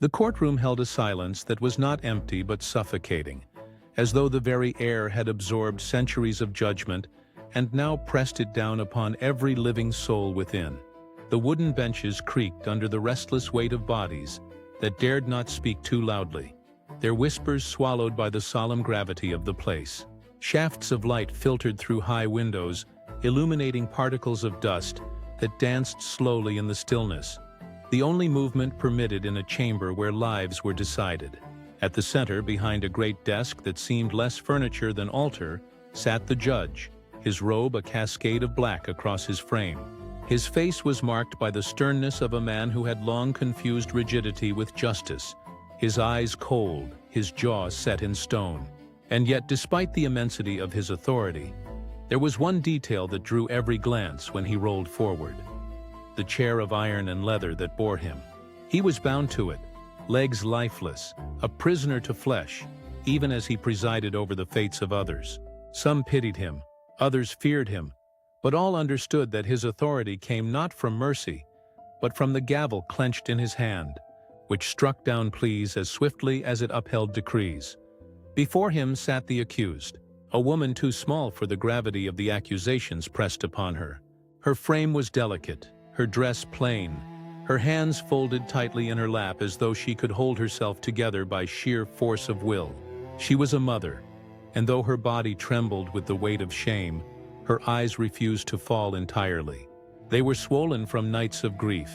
The courtroom held a silence that was not empty but suffocating, as though the very air had absorbed centuries of judgment and now pressed it down upon every living soul within. The wooden benches creaked under the restless weight of bodies that dared not speak too loudly, their whispers swallowed by the solemn gravity of the place. Shafts of light filtered through high windows, illuminating particles of dust that danced slowly in the stillness, the only movement permitted in a chamber where lives were decided. At the center, behind a great desk that seemed less furniture than altar, sat the judge, his robe a cascade of black across his frame. His face was marked by the sternness of a man who had long confused rigidity with justice, his eyes cold, his jaw set in stone. And yet, despite the immensity of his authority, there was one detail that drew every glance when he rolled forward: the chair of iron and leather that bore him. He was bound to it, legs lifeless, a prisoner to flesh, even as he presided over the fates of others. Some pitied him, others feared him, but all understood that his authority came not from mercy, but from the gavel clenched in his hand, which struck down pleas as swiftly as it upheld decrees. Before him sat the accused, a woman too small for the gravity of the accusations pressed upon her. Her frame was delicate, her dress plain, her hands folded tightly in her lap as though she could hold herself together by sheer force of will. She was a mother, and though her body trembled with the weight of shame, her eyes refused to fall entirely. They were swollen from nights of grief,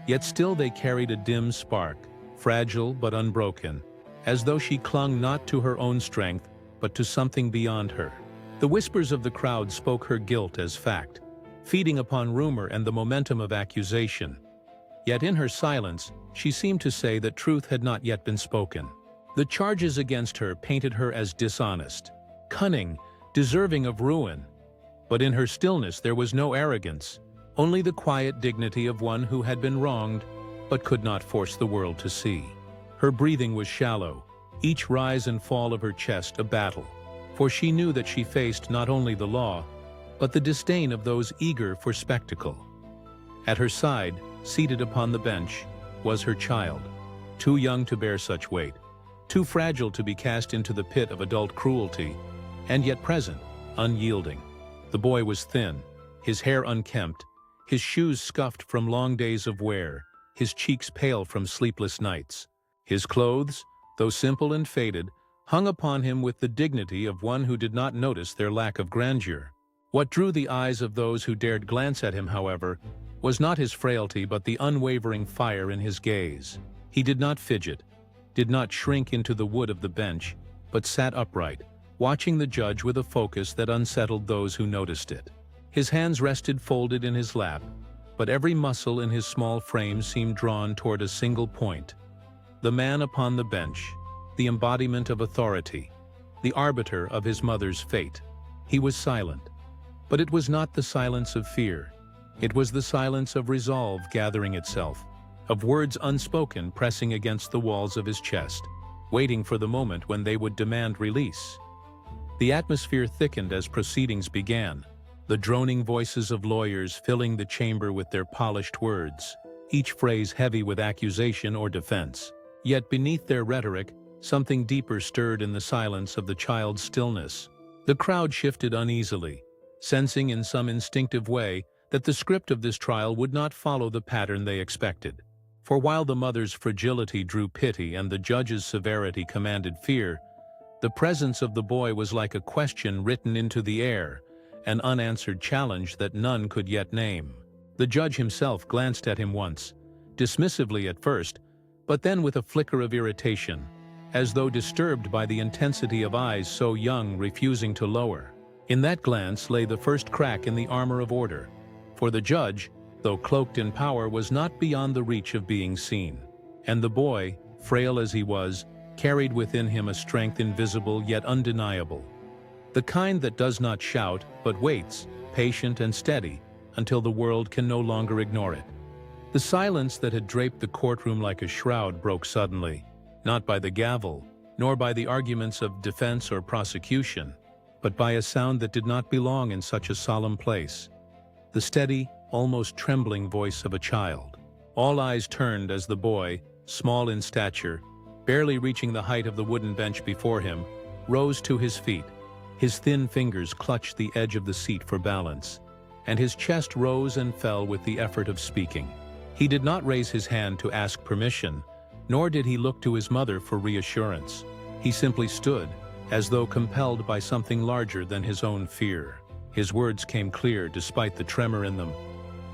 yet still they carried a dim spark, fragile but unbroken, as though she clung not to her own strength, but to something beyond her. The whispers of the crowd spoke her guilt as fact, feeding upon rumor and the momentum of accusation. Yet in her silence, she seemed to say that truth had not yet been spoken. The charges against her painted her as dishonest, cunning, deserving of ruin. But in her stillness there was no arrogance, only the quiet dignity of one who had been wronged, but could not force the world to see. Her breathing was shallow, each rise and fall of her chest a battle, for she knew that she faced not only the law, but the disdain of those eager for spectacle. At her side, seated upon the bench, was her child, too young to bear such weight, too fragile to be cast into the pit of adult cruelty, and yet present, unyielding. The boy was thin, his hair unkempt, his shoes scuffed from long days of wear, his cheeks pale from sleepless nights. His clothes, though simple and faded, hung upon him with the dignity of one who did not notice their lack of grandeur. What drew the eyes of those who dared glance at him, however, was not his frailty but the unwavering fire in his gaze. He did not fidget, did not shrink into the wood of the bench, but sat upright, watching the judge with a focus that unsettled those who noticed it. His hands rested folded in his lap, but every muscle in his small frame seemed drawn toward a single point. The man upon the bench, the embodiment of authority, the arbiter of his mother's fate. He was silent, but it was not the silence of fear. It was the silence of resolve gathering itself, of words unspoken pressing against the walls of his chest, waiting for the moment when they would demand release. The atmosphere thickened as proceedings began, the droning voices of lawyers filling the chamber with their polished words, each phrase heavy with accusation or defense. Yet beneath their rhetoric, something deeper stirred in the silence of the child's stillness. The crowd shifted uneasily, sensing in some instinctive way that the script of this trial would not follow the pattern they expected. For while the mother's fragility drew pity and the judge's severity commanded fear, the presence of the boy was like a question written into the air, an unanswered challenge that none could yet name. The judge himself glanced at him once, dismissively at first, but then with a flicker of irritation, as though disturbed by the intensity of eyes so young refusing to lower. In that glance lay the first crack in the armor of order, for the judge, though cloaked in power, was not beyond the reach of being seen. And the boy, frail as he was, carried within him a strength invisible yet undeniable, the kind that does not shout but waits, patient and steady, until the world can no longer ignore it. The silence that had draped the courtroom like a shroud broke suddenly, not by the gavel, nor by the arguments of defense or prosecution, but by a sound that did not belong in such a solemn place: the steady, almost trembling voice of a child. All eyes turned as the boy, small in stature, barely reaching the height of the wooden bench before him, rose to his feet. His thin fingers clutched the edge of the seat for balance, and his chest rose and fell with the effort of speaking. He did not raise his hand to ask permission, nor did he look to his mother for reassurance. He simply stood, as though compelled by something larger than his own fear. His words came clear despite the tremor in them.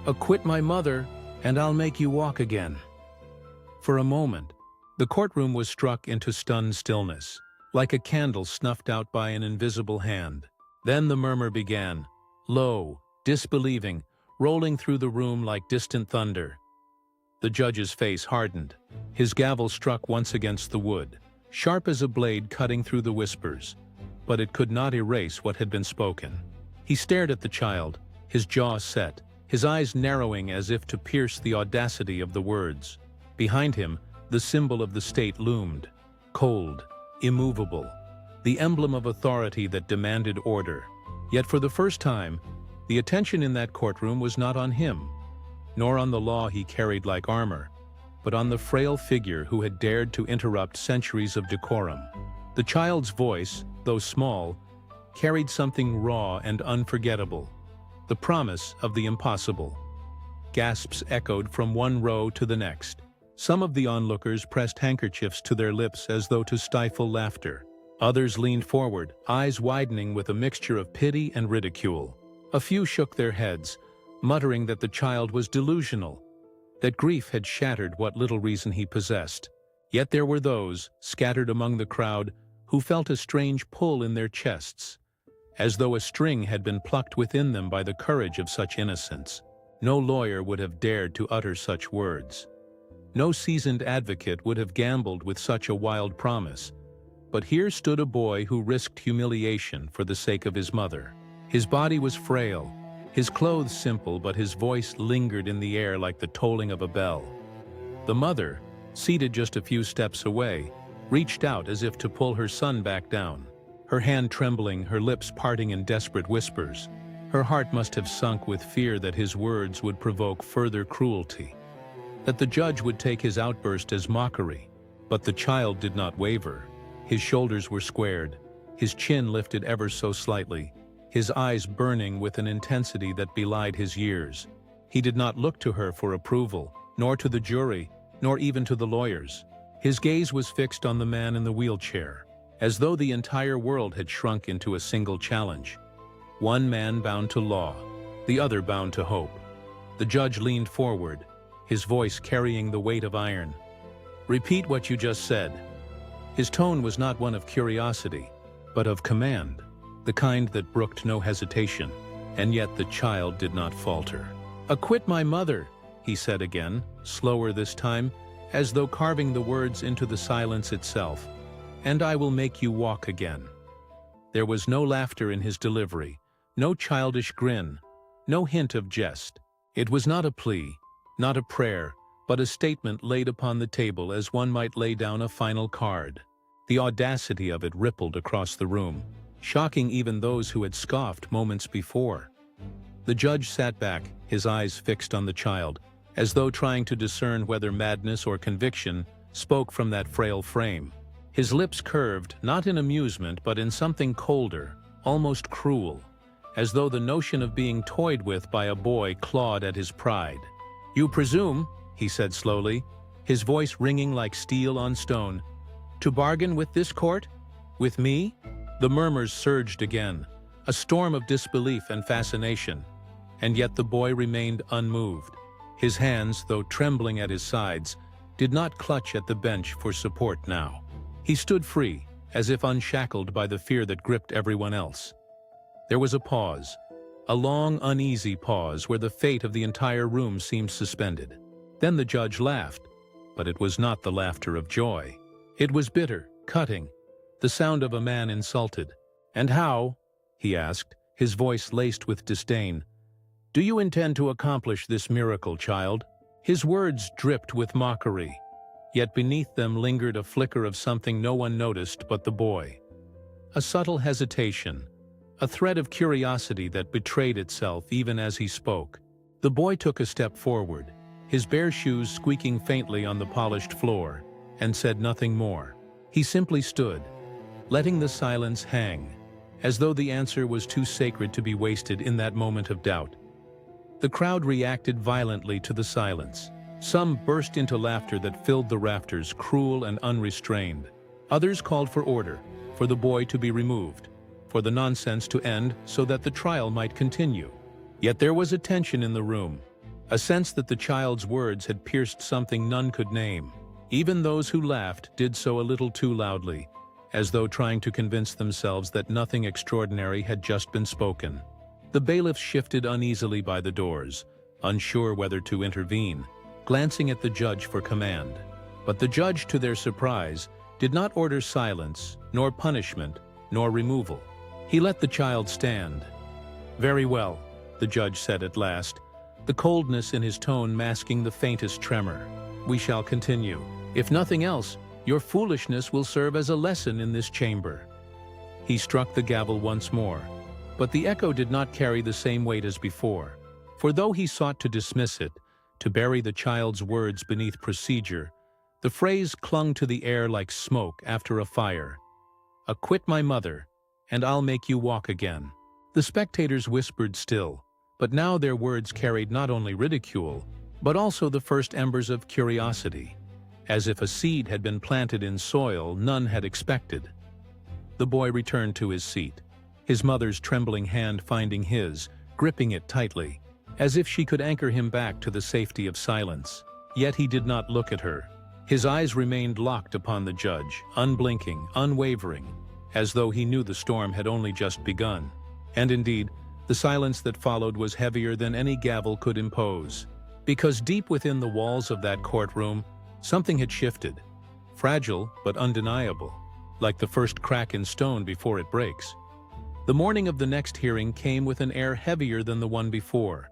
"Acquit my mother, and I'll make you walk again." For a moment, the courtroom was struck into stunned stillness, like a candle snuffed out by an invisible hand. Then the murmur began, low, disbelieving, rolling through the room like distant thunder. The judge's face hardened. His gavel struck once against the wood, sharp as a blade cutting through the whispers, but it could not erase what had been spoken. He stared at the child, his jaw set, his eyes narrowing as if to pierce the audacity of the words. Behind him, the symbol of the state loomed, cold, immovable, the emblem of authority that demanded order. Yet for the first time, the attention in that courtroom was not on him, nor on the law he carried like armor, but on the frail figure who had dared to interrupt centuries of decorum. The child's voice, though small, carried something raw and unforgettable, the promise of the impossible. Gasps echoed from one row to the next. Some of the onlookers pressed handkerchiefs to their lips as though to stifle laughter. Others leaned forward, eyes widening with a mixture of pity and ridicule. A few shook their heads, muttering that the child was delusional, that grief had shattered what little reason he possessed. Yet there were those, scattered among the crowd, who felt a strange pull in their chests, as though a string had been plucked within them by the courage of such innocence. No lawyer would have dared to utter such words. No seasoned advocate would have gambled with such a wild promise. But here stood a boy who risked humiliation for the sake of his mother. His body was frail, his clothes simple, but his voice lingered in the air like the tolling of a bell. The mother, seated just a few steps away, reached out as if to pull her son back down, her hand trembling, her lips parting in desperate whispers. Her heart must have sunk with fear that his words would provoke further cruelty, that the judge would take his outburst as mockery. But the child did not waver. His shoulders were squared, his chin lifted ever so slightly, his eyes burning with an intensity that belied his years. He did not look to her for approval, nor to the jury, nor even to the lawyers. His gaze was fixed on the man in the wheelchair, as though the entire world had shrunk into a single challenge. One man bound to law, the other bound to hope. The judge leaned forward, his voice carrying the weight of iron. "Repeat what you just said." His tone was not one of curiosity, but of command, the kind that brooked no hesitation, and yet the child did not falter. "Acquit my mother," he said again, slower this time, as though carving the words into the silence itself, "and I will make you walk again." There was no laughter in his delivery, no childish grin, no hint of jest. It was not a plea, not a prayer, but a statement laid upon the table as one might lay down a final card. The audacity of it rippled across the room, shocking even those who had scoffed moments before. The judge sat back, his eyes fixed on the child, as though trying to discern whether madness or conviction spoke from that frail frame. His lips curved, not in amusement but in something colder, almost cruel, as though the notion of being toyed with by a boy clawed at his pride. "You presume," he said slowly, his voice ringing like steel on stone, "to bargain with this court? With me?" The murmurs surged again, a storm of disbelief and fascination, and yet the boy remained unmoved. His hands, though trembling at his sides, did not clutch at the bench for support now. He stood free, as if unshackled by the fear that gripped everyone else. There was a pause, a long, uneasy pause where the fate of the entire room seemed suspended. Then the judge laughed, but it was not the laughter of joy. It was bitter, cutting, the sound of a man insulted. "And how," he asked, his voice laced with disdain, "do you intend to accomplish this miracle, child?" His words dripped with mockery, yet beneath them lingered a flicker of something no one noticed but the boy. A subtle hesitation, a thread of curiosity that betrayed itself even as he spoke. The boy took a step forward, his bare shoes squeaking faintly on the polished floor, and said nothing more. He simply stood, letting the silence hang, as though the answer was too sacred to be wasted in that moment of doubt. The crowd reacted violently to the silence. Some burst into laughter that filled the rafters, cruel and unrestrained. Others called for order, for the boy to be removed, for the nonsense to end so that the trial might continue. Yet there was a tension in the room, a sense that the child's words had pierced something none could name. Even those who laughed did so a little too loudly, as though trying to convince themselves that nothing extraordinary had just been spoken. The bailiffs shifted uneasily by the doors, unsure whether to intervene, glancing at the judge for command. But the judge, to their surprise, did not order silence, nor punishment, nor removal. He let the child stand. "Very well," the judge said at last, the coldness in his tone masking the faintest tremor. "We shall continue. If nothing else, your foolishness will serve as a lesson in this chamber." He struck the gavel once more, but the echo did not carry the same weight as before, for though he sought to dismiss it, to bury the child's words beneath procedure, the phrase clung to the air like smoke after a fire. "Acquit my mother, and I'll make you walk again." The spectators whispered still, but now their words carried not only ridicule, but also the first embers of curiosity, as if a seed had been planted in soil none had expected. The boy returned to his seat, his mother's trembling hand finding his, gripping it tightly, as if she could anchor him back to the safety of silence. Yet he did not look at her. His eyes remained locked upon the judge, unblinking, unwavering, as though he knew the storm had only just begun. And indeed, the silence that followed was heavier than any gavel could impose, because deep within the walls of that courtroom, something had shifted, fragile but undeniable, like the first crack in stone before it breaks. The morning of the next hearing came with an air heavier than the one before,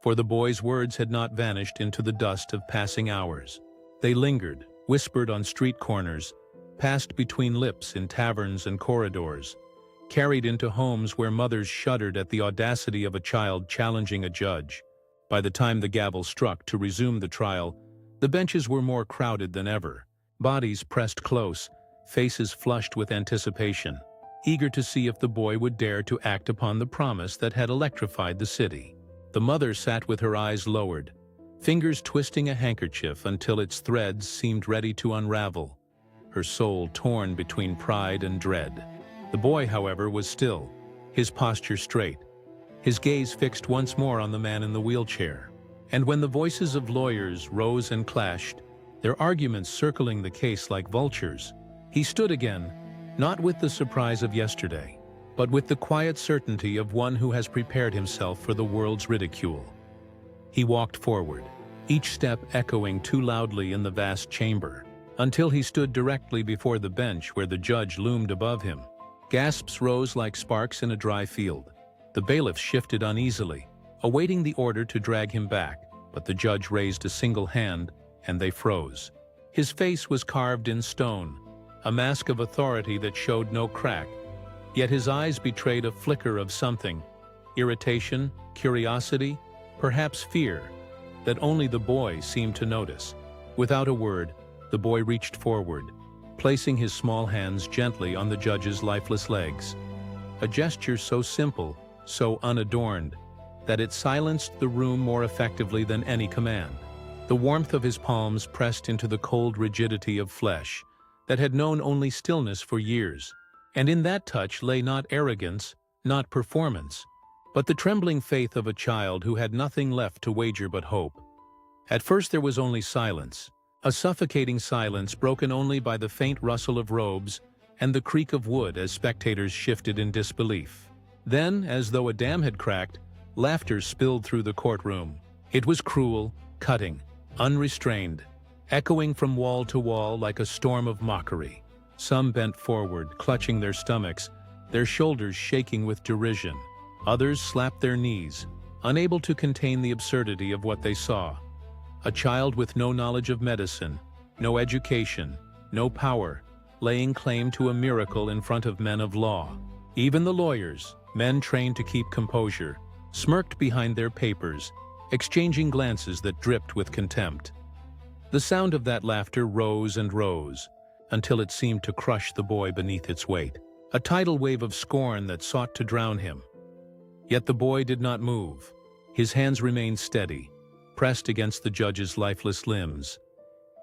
for the boy's words had not vanished into the dust of passing hours. They lingered, whispered on street corners, passed between lips in taverns and corridors, carried into homes where mothers shuddered at the audacity of a child challenging a judge. By the time the gavel struck to resume the trial, the benches were more crowded than ever, bodies pressed close, faces flushed with anticipation, eager to see if the boy would dare to act upon the promise that had electrified the city. The mother sat with her eyes lowered, fingers twisting a handkerchief until its threads seemed ready to unravel, her soul torn between pride and dread. The boy, however, was still, his posture straight, his gaze fixed once more on the man in the wheelchair. And when the voices of lawyers rose and clashed, their arguments circling the case like vultures, he stood again, not with the surprise of yesterday, but with the quiet certainty of one who has prepared himself for the world's ridicule. He walked forward, each step echoing too loudly in the vast chamber, until he stood directly before the bench where the judge loomed above him. Gasps rose like sparks in a dry field. The bailiffs shifted uneasily, awaiting the order to drag him back, but the judge raised a single hand, and they froze. His face was carved in stone, a mask of authority that showed no crack, yet his eyes betrayed a flicker of something, irritation, curiosity, perhaps fear, that only the boy seemed to notice. Without a word, the boy reached forward, placing his small hands gently on the judge's lifeless legs. A gesture so simple, so unadorned, that it silenced the room more effectively than any command. The warmth of his palms pressed into the cold rigidity of flesh that had known only stillness for years, and in that touch lay not arrogance, not performance, but the trembling faith of a child who had nothing left to wager but hope. At first there was only silence, a suffocating silence broken only by the faint rustle of robes and the creak of wood as spectators shifted in disbelief. Then, as though a dam had cracked, laughter spilled through the courtroom. It was cruel, cutting, unrestrained, echoing from wall to wall like a storm of mockery. Some bent forward, clutching their stomachs, their shoulders shaking with derision. Others slapped their knees, unable to contain the absurdity of what they saw. A child with no knowledge of medicine, no education, no power, laying claim to a miracle in front of men of law. Even the lawyers, men trained to keep composure, smirked behind their papers, exchanging glances that dripped with contempt. The sound of that laughter rose and rose, until it seemed to crush the boy beneath its weight, a tidal wave of scorn that sought to drown him. Yet the boy did not move. His hands remained steady, pressed against the judge's lifeless limbs.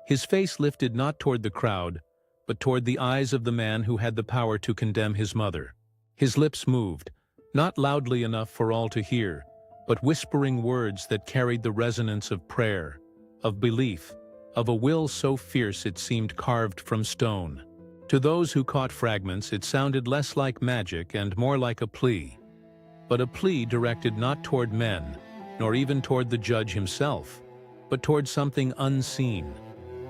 His face lifted not toward the crowd, but toward the eyes of the man who had the power to condemn his mother. His lips moved, not loudly enough for all to hear, but whispering words that carried the resonance of prayer, of belief, of a will so fierce it seemed carved from stone. To those who caught fragments, it sounded less like magic and more like a plea. But a plea directed not toward men, nor even toward the judge himself, but toward something unseen,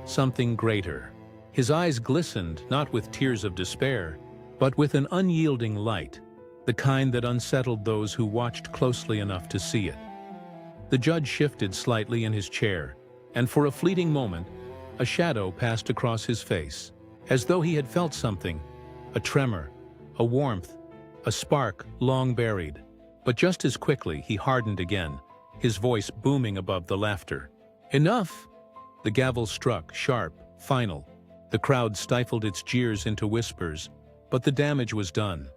something greater. His eyes glistened not with tears of despair, but with an unyielding light, the kind that unsettled those who watched closely enough to see it. The judge shifted slightly in his chair, and for a fleeting moment, a shadow passed across his face, as though he had felt something, a tremor, a warmth, a spark long buried. But just as quickly he hardened again, his voice booming above the laughter. "Enough!" The gavel struck, sharp, final. The crowd stifled its jeers into whispers, but the damage was done.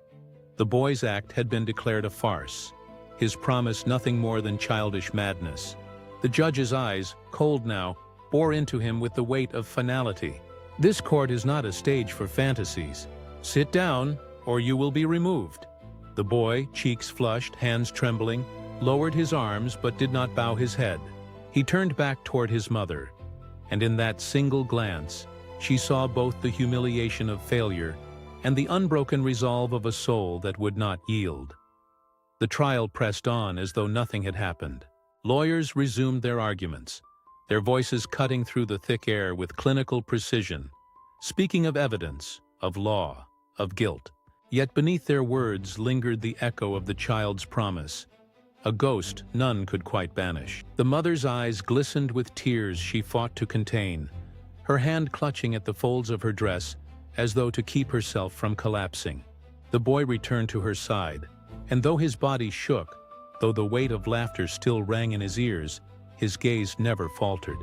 The boy's act had been declared a farce, his promise nothing more than childish madness. The judge's eyes, cold now, bore into him with the weight of finality. "This court is not a stage for fantasies. Sit down, or you will be removed." The boy, cheeks flushed, hands trembling, lowered his arms but did not bow his head. He turned back toward his mother, and in that single glance, she saw both the humiliation of failure and the unbroken resolve of a soul that would not yield. The trial pressed on as though nothing had happened. Lawyers resumed their arguments, their voices cutting through the thick air with clinical precision, speaking of evidence, of law, of guilt. Yet beneath their words lingered the echo of the child's promise, a ghost none could quite banish. The mother's eyes glistened with tears she fought to contain, her hand clutching at the folds of her dress as though to keep herself from collapsing. The boy returned to her side, and though his body shook, though the weight of laughter still rang in his ears, his gaze never faltered.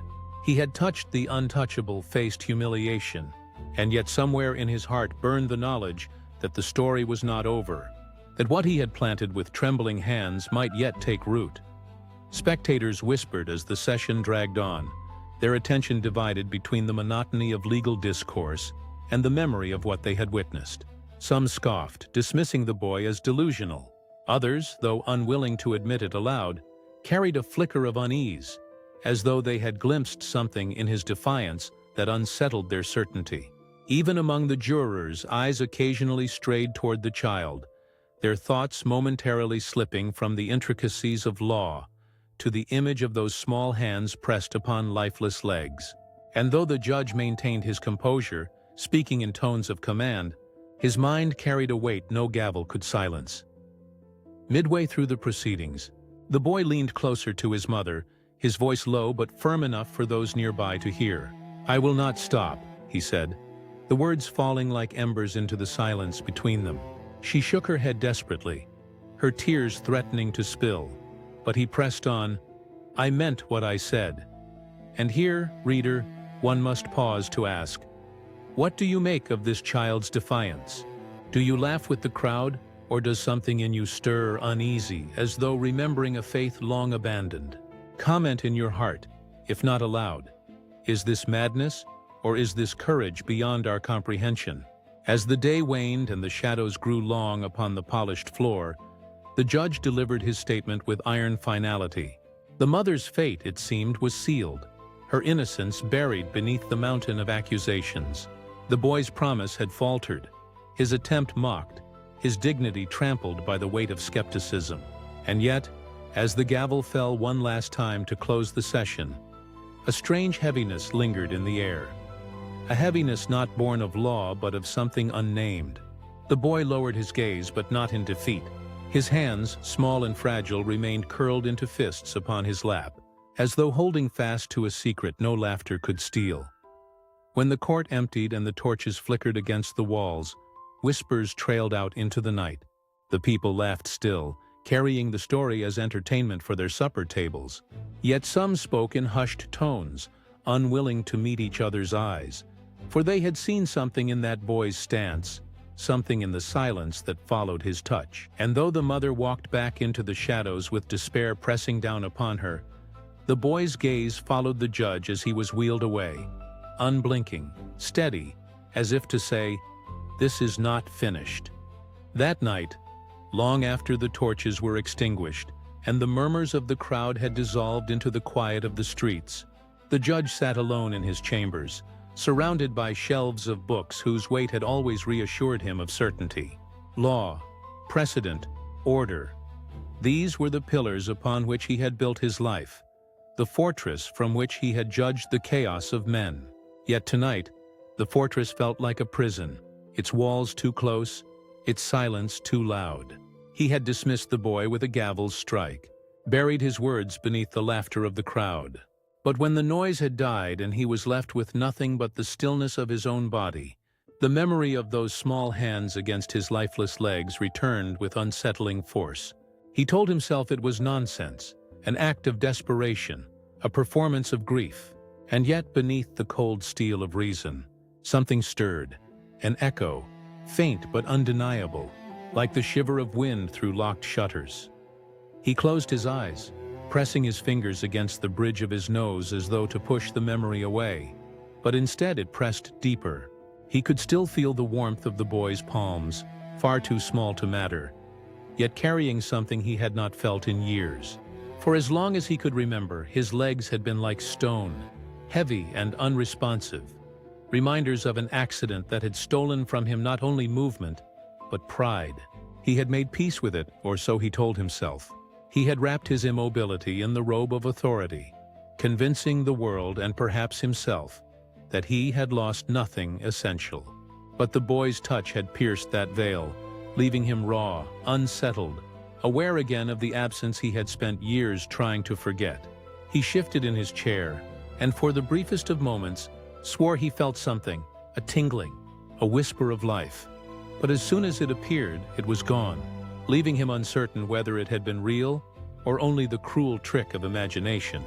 He had touched the untouchable, faced humiliation, and yet somewhere in his heart burned the knowledge that the story was not over, that what he had planted with trembling hands might yet take root. Spectators whispered as the session dragged on, their attention divided between the monotony of legal discourse and the memory of what they had witnessed. Some scoffed, dismissing the boy as delusional. Others, though unwilling to admit it aloud, carried a flicker of unease, as though they had glimpsed something in his defiance that unsettled their certainty. Even among the jurors, eyes occasionally strayed toward the child, their thoughts momentarily slipping from the intricacies of law to the image of those small hands pressed upon lifeless legs. And though the judge maintained his composure, speaking in tones of command, his mind carried a weight no gavel could silence. Midway through the proceedings, the boy leaned closer to his mother, his voice low but firm enough for those nearby to hear. "I will not stop," he said, the words falling like embers into the silence between them. She shook her head desperately, her tears threatening to spill, but he pressed on, "I meant what I said." And here, reader, one must pause to ask, what do you make of this child's defiance? Do you laugh with the crowd, or does something in you stir uneasy, as though remembering a faith long abandoned? Comment in your heart, if not aloud. Is this madness, or is this courage beyond our comprehension? As the day waned and the shadows grew long upon the polished floor, the judge delivered his statement with iron finality. The mother's fate, it seemed, was sealed, her innocence buried beneath the mountain of accusations. The boy's promise had faltered, his attempt mocked, his dignity trampled by the weight of skepticism. And yet, as the gavel fell one last time to close the session, a strange heaviness lingered in the air. A heaviness not born of law but of something unnamed. The boy lowered his gaze, but not in defeat. His hands, small and fragile, remained curled into fists upon his lap, as though holding fast to a secret no laughter could steal. When the court emptied and the torches flickered against the walls, whispers trailed out into the night. The people laughed still, carrying the story as entertainment for their supper tables. Yet some spoke in hushed tones, unwilling to meet each other's eyes, for they had seen something in that boy's stance, something in the silence that followed his touch. And though the mother walked back into the shadows with despair pressing down upon her, the boy's gaze followed the judge as he was wheeled away, unblinking, steady, as if to say, "This is not finished." That night, long after the torches were extinguished and the murmurs of the crowd had dissolved into the quiet of the streets, the judge sat alone in his chambers, surrounded by shelves of books whose weight had always reassured him of certainty. Law, precedent, order. These were the pillars upon which he had built his life, the fortress from which he had judged the chaos of men. Yet tonight, the fortress felt like a prison, its walls too close, its silence too loud. He had dismissed the boy with a gavel's strike, buried his words beneath the laughter of the crowd. But when the noise had died and he was left with nothing but the stillness of his own body, the memory of those small hands against his lifeless legs returned with unsettling force. He told himself it was nonsense, an act of desperation, a performance of grief. And yet beneath the cold steel of reason, something stirred, an echo, faint but undeniable, like the shiver of wind through locked shutters. He closed his eyes, pressing his fingers against the bridge of his nose as though to push the memory away, but instead it pressed deeper. He could still feel the warmth of the boy's palms, far too small to matter, yet carrying something he had not felt in years. For as long as he could remember, his legs had been like stone, heavy and unresponsive, reminders of an accident that had stolen from him not only movement, but pride. He had made peace with it, or so he told himself. He had wrapped his immobility in the robe of authority, convincing the world and perhaps himself that he had lost nothing essential. But the boy's touch had pierced that veil, leaving him raw, unsettled, aware again of the absence he had spent years trying to forget. He shifted in his chair, and for the briefest of moments, swore he felt something, a tingling, a whisper of life. But as soon as it appeared, it was gone, leaving him uncertain whether it had been real or only the cruel trick of imagination.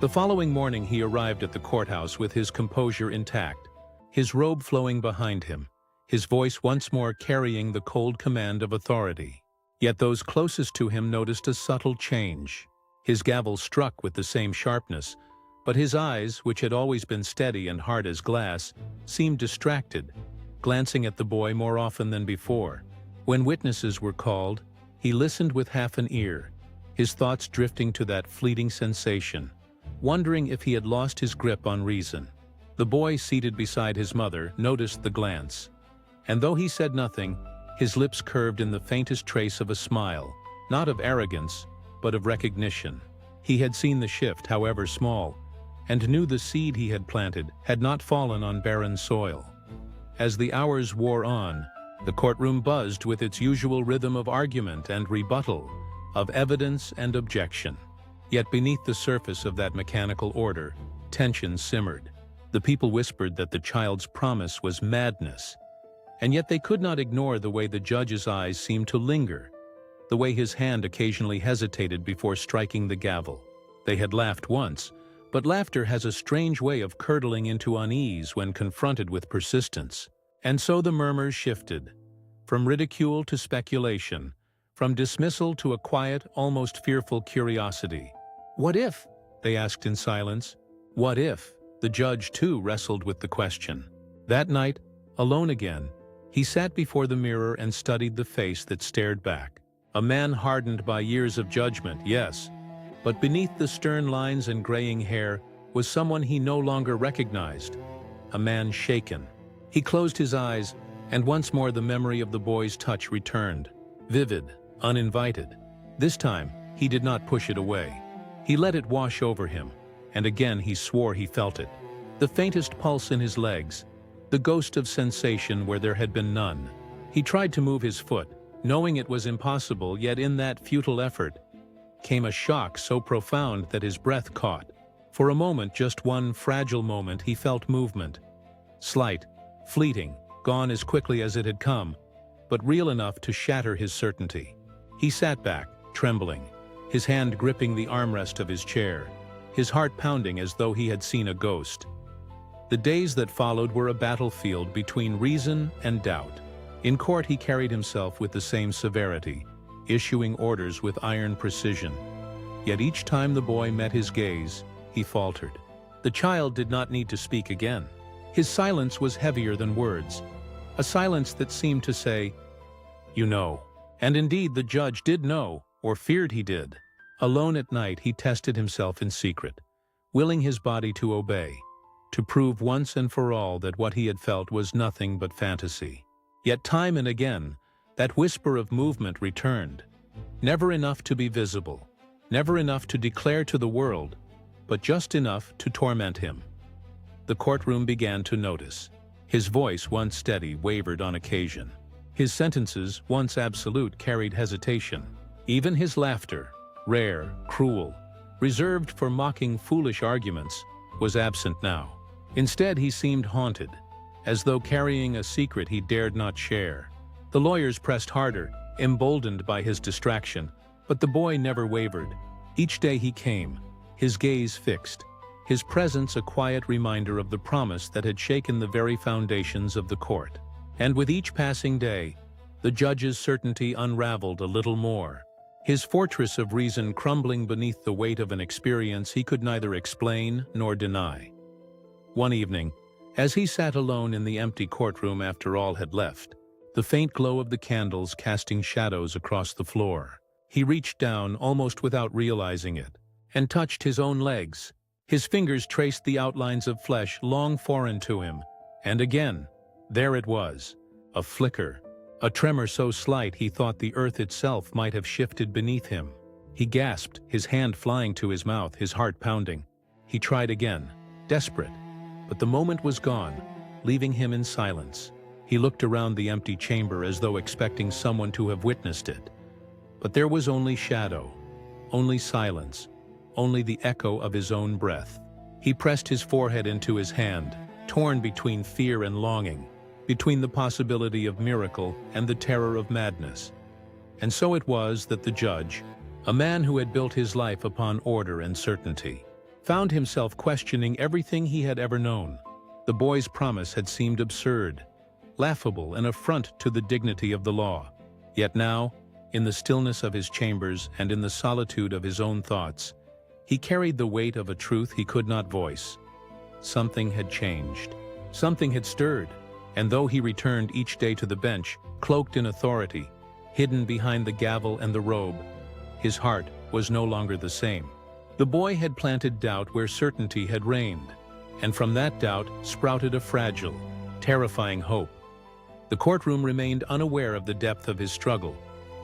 The following morning he arrived at the courthouse with his composure intact, his robe flowing behind him, his voice once more carrying the cold command of authority. Yet those closest to him noticed a subtle change. His gavel struck with the same sharpness, but his eyes, which had always been steady and hard as glass, seemed distracted, glancing at the boy more often than before. When witnesses were called, he listened with half an ear, his thoughts drifting to that fleeting sensation, wondering if he had lost his grip on reason. The boy seated beside his mother noticed the glance, and though he said nothing, his lips curved in the faintest trace of a smile, not of arrogance, but of recognition. He had seen the shift, however small, and knew the seed he had planted had not fallen on barren soil. As the hours wore on, the courtroom buzzed with its usual rhythm of argument and rebuttal, of evidence and objection. Yet beneath the surface of that mechanical order, tension simmered. The people whispered that the child's promise was madness, and yet they could not ignore the way the judge's eyes seemed to linger, the way his hand occasionally hesitated before striking the gavel. They had laughed once, but laughter has a strange way of curdling into unease when confronted with persistence. And so the murmurs shifted, from ridicule to speculation, from dismissal to a quiet, almost fearful curiosity. What if? They asked in silence. What if? The judge, too, wrestled with the question. That night, alone again, he sat before the mirror and studied the face that stared back. A man hardened by years of judgment, yes, but beneath the stern lines and graying hair was someone he no longer recognized, a man shaken. He closed his eyes, and once more the memory of the boy's touch returned, vivid, uninvited. This time, he did not push it away. He let it wash over him, and again he swore he felt it. The faintest pulse in his legs, the ghost of sensation where there had been none. He tried to move his foot, knowing it was impossible, yet in that futile effort came a shock so profound that his breath caught. For a moment, just one fragile moment, he felt movement. Slight, fleeting, gone as quickly as it had come, but real enough to shatter his certainty. He sat back, trembling, his hand gripping the armrest of his chair, his heart pounding as though he had seen a ghost. The days that followed were a battlefield between reason and doubt. In court he carried himself with the same severity, issuing orders with iron precision. Yet each time the boy met his gaze, he faltered. The child did not need to speak again. His silence was heavier than words, a silence that seemed to say, "You know." And indeed the judge did know, or feared he did. Alone at night he tested himself in secret, willing his body to obey, to prove once and for all that what he had felt was nothing but fantasy. Yet time and again, that whisper of movement returned, never enough to be visible, never enough to declare to the world, but just enough to torment him. The courtroom began to notice. His voice, once steady, wavered on occasion. His sentences, once absolute, carried hesitation. Even his laughter, rare, cruel, reserved for mocking foolish arguments, was absent now. Instead, he seemed haunted, as though carrying a secret he dared not share. The lawyers pressed harder, emboldened by his distraction, but the boy never wavered. Each day he came, his gaze fixed, his presence a quiet reminder of the promise that had shaken the very foundations of the court. And with each passing day, the judge's certainty unraveled a little more, his fortress of reason crumbling beneath the weight of an experience he could neither explain nor deny. One evening, as he sat alone in the empty courtroom after all had left, the faint glow of the candles casting shadows across the floor, he reached down almost without realizing it, and touched his own legs. His fingers traced the outlines of flesh long foreign to him, and again, there it was, a flicker, a tremor so slight he thought the earth itself might have shifted beneath him. He gasped, his hand flying to his mouth, his heart pounding. He tried again, desperate, but the moment was gone, leaving him in silence. He looked around the empty chamber as though expecting someone to have witnessed it. But there was only shadow, only silence, only the echo of his own breath. He pressed his forehead into his hand, torn between fear and longing, between the possibility of miracle and the terror of madness. And so it was that the judge, a man who had built his life upon order and certainty, found himself questioning everything he had ever known. The boy's promise had seemed absurd, laughable, an affront to the dignity of the law. Yet now, in the stillness of his chambers and in the solitude of his own thoughts, he carried the weight of a truth he could not voice. Something had changed. Something had stirred, and though he returned each day to the bench, cloaked in authority, hidden behind the gavel and the robe, his heart was no longer the same. The boy had planted doubt where certainty had reigned, and from that doubt sprouted a fragile, terrifying hope. The courtroom remained unaware of the depth of his struggle,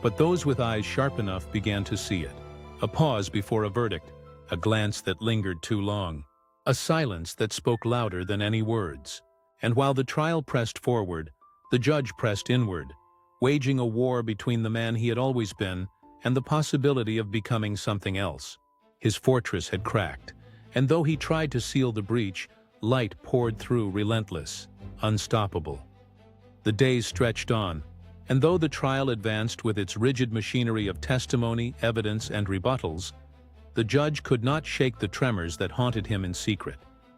but those with eyes sharp enough began to see it. A pause before a verdict, a glance that lingered too long, a silence that spoke louder than any words. And while the trial pressed forward, the judge pressed inward, waging a war between the man he had always been and the possibility of becoming something else. His fortress had cracked, and though he tried to seal the breach, light poured through, relentless, unstoppable. The days stretched on, and though the trial advanced with its rigid machinery of testimony, evidence, and rebuttals, the judge could not shake the tremors that haunted him in secret.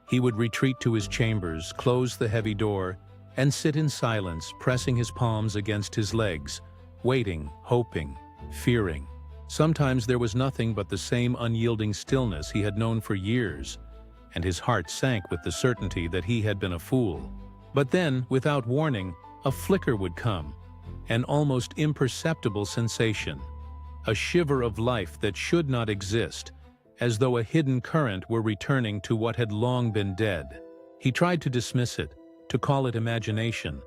He would retreat to his chambers, close the heavy door, and sit in silence, pressing his palms against his legs, waiting, hoping, fearing. Sometimes there was nothing but the same unyielding stillness he had known for years, and his heart sank with the certainty that he had been a fool. But then, without warning, a flicker would come, an almost imperceptible sensation, a shiver of life that should not exist, as though a hidden current were returning to what had long been dead. He tried to dismiss it, to call it imagination,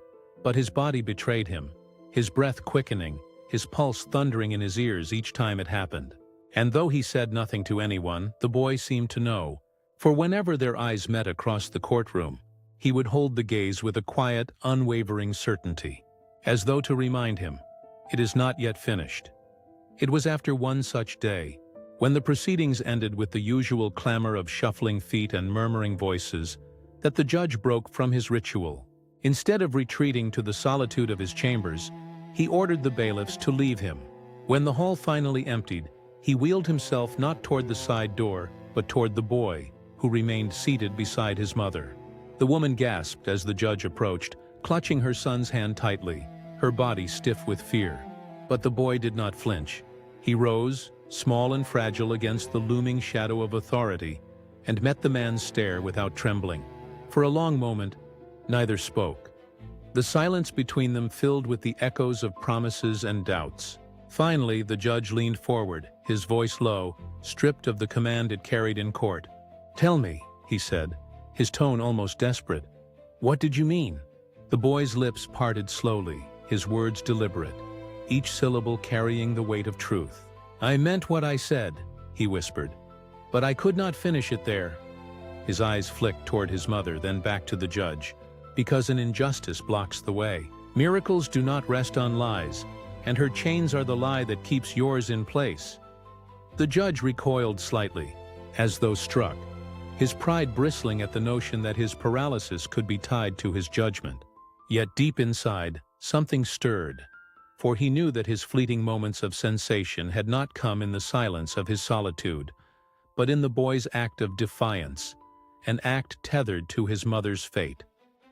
but his body betrayed him, his breath quickening, his pulse thundering in his ears each time it happened. And though he said nothing to anyone, the boy seemed to know, for whenever their eyes met across the courtroom, he would hold the gaze with a quiet, unwavering certainty, as though to remind him, "It is not yet finished." It was after one such day, when the proceedings ended with the usual clamor of shuffling feet and murmuring voices, that the judge broke from his ritual. Instead of retreating to the solitude of his chambers, he ordered the bailiffs to leave him, When the hall finally emptied, he wheeled himself not toward the side door, but toward the boy, who remained seated beside his mother. The woman gasped as the judge approached, clutching her son's hand tightly, her body stiff with fear. But the boy did not flinch. He rose, small and fragile against the looming shadow of authority, and met the man's stare without trembling. For a long moment, neither spoke. The silence between them filled with the echoes of promises and doubts. Finally, the judge leaned forward, his voice low, stripped of the command it carried in court. "Tell me," he said, his tone almost desperate. "What did you mean?" The boy's lips parted slowly, his words deliberate, each syllable carrying the weight of truth. "I meant what I said," he whispered, "but I could not finish it there." His eyes flicked toward his mother, then back to the judge. "Because an injustice blocks the way. Miracles do not rest on lies, and her chains are the lie that keeps yours in place." The judge recoiled slightly, as though struck, his pride bristling at the notion that his paralysis could be tied to his judgment. Yet deep inside, something stirred, for he knew that his fleeting moments of sensation had not come in the silence of his solitude, but in the boy's act of defiance, an act tethered to his mother's fate.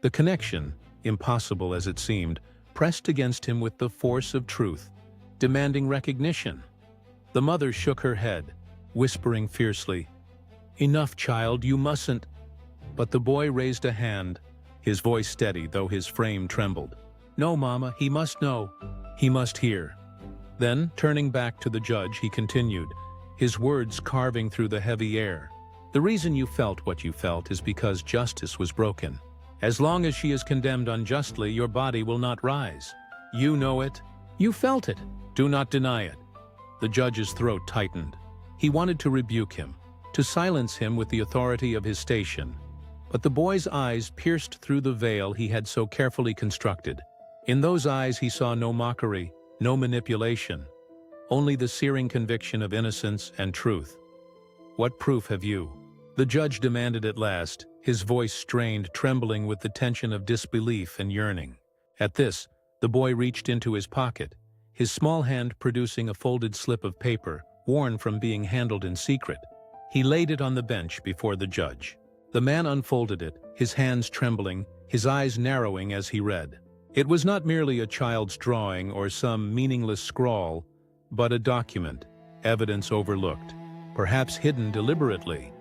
The connection, impossible as it seemed, pressed against him with the force of truth, demanding recognition. The mother shook her head, whispering fiercely, "Enough, child, you mustn't." But the boy raised a hand, his voice steady though his frame trembled. "No, Mama, he must know. He must hear." Then, turning back to the judge, he continued, his words carving through the heavy air. "The reason you felt what you felt is because justice was broken. As long as she is condemned unjustly, your body will not rise. You know it. You felt it. Do not deny it." The judge's throat tightened. He wanted to rebuke him, to silence him with the authority of his station. But the boy's eyes pierced through the veil he had so carefully constructed. In those eyes he saw no mockery, no manipulation, only the searing conviction of innocence and truth. "What proof have you?" the judge demanded at last, his voice strained, trembling with the tension of disbelief and yearning. At this, the boy reached into his pocket, his small hand producing a folded slip of paper, worn from being handled in secret. He laid it on the bench before the judge. The man unfolded it, his hands trembling, his eyes narrowing as he read. It was not merely a child's drawing or some meaningless scrawl, but a document, evidence overlooked, perhaps hidden deliberately.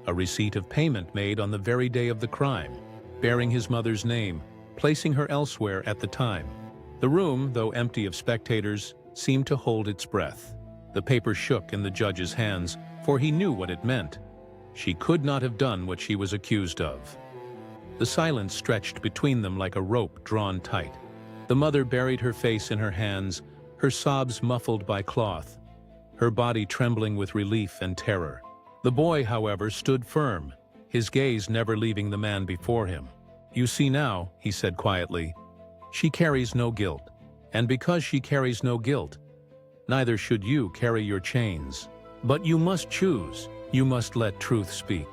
A receipt of payment made on the very day of the crime, bearing his mother's name, placing her elsewhere at the time. The room, though empty of spectators, seemed to hold its breath. The paper shook in the judge's hands, for he knew what it meant. She could not have done what she was accused of. The silence stretched between them like a rope drawn tight. The mother buried her face in her hands, her sobs muffled by cloth, her body trembling with relief and terror. The boy, however, stood firm, his gaze never leaving the man before him. "You see now," he said quietly, "she carries no guilt, and because she carries no guilt, neither should you carry your chains. But you must choose, you must let truth speak."